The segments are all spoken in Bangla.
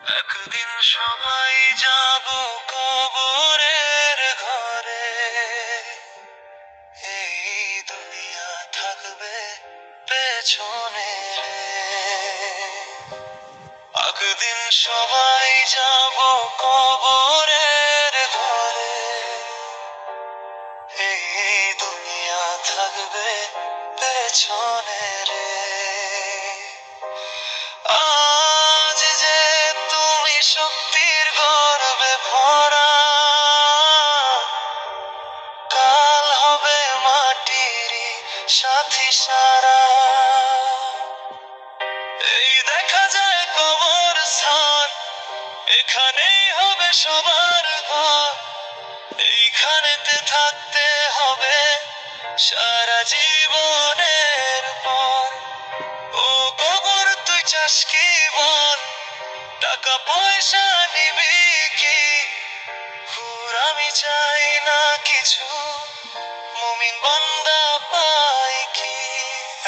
একদিন সবাই যাব কবরের ঘরে, এই দুনিয়া থাকবে পেছনে রে। একদিন সবাই যাব কবরের ঘরে, এই দুনিয়া থাকবে পেছনে রে। আজ যে তুমি শক্তির গর্বে ভরা, কাল হবে মাটিরই সাথী সারা। এই দেখা যায় কবরস্থান, এখানেই হবে সবার ঘর, এইখানেতে থাকতে হবে সারা জীবনের পর। ও কবর তুই চাস কি বল, টাকা পয়সা নিবি কি? হুর আমি চাই না কিছু, মুমিন বান্দা পাই কি?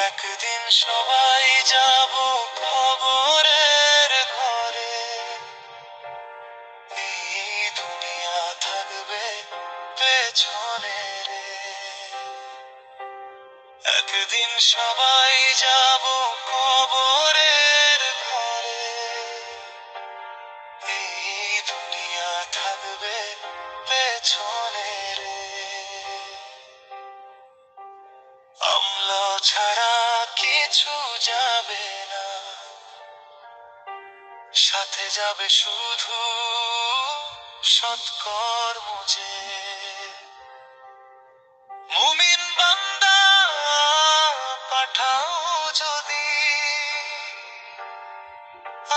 একদিন সবাই যাব কবরের ঘরে, এই দুনিয়া থাকবে পেছনে রে। একদিন সবাই যাব কবরের ঘরে, এই দুনিয়া থাকবে পেছনে রে। আমলা ছাড়া কিছু যাবে না, সাথে যাবে শুধু সৎকর্ম যে। মুমিন বান্দা পাঠাও যদি,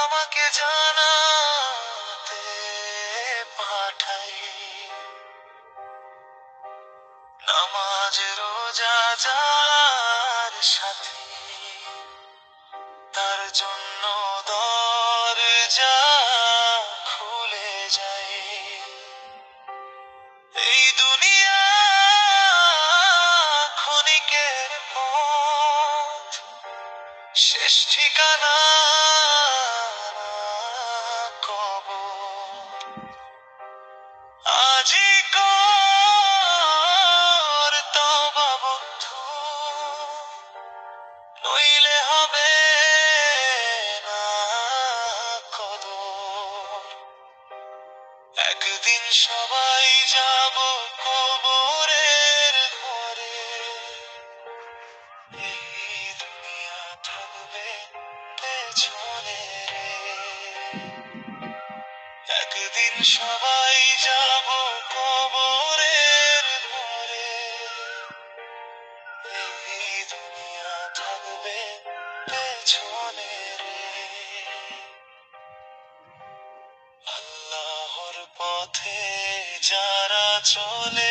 আমাকে জানাতে পাঠাই। নামাজ রোজা যার সাথী, তার জন্য দরজা খুলে যায়। এই দুনিয়া ক্ষণিকের পথ, শেষ ঠিকানা কবর। আজি কর তওবা বন্ধু, নইলে হবে না কদর। একদিন সবাই যাব কবরের ঘরে, এই দুনিয়া থাকবে পেছনে রে। একদিন সবাই যাব কবরের ঘরে, এই দুনিয়া থাকবে পেছনে রে। আল্লাহর পথে যারা চলে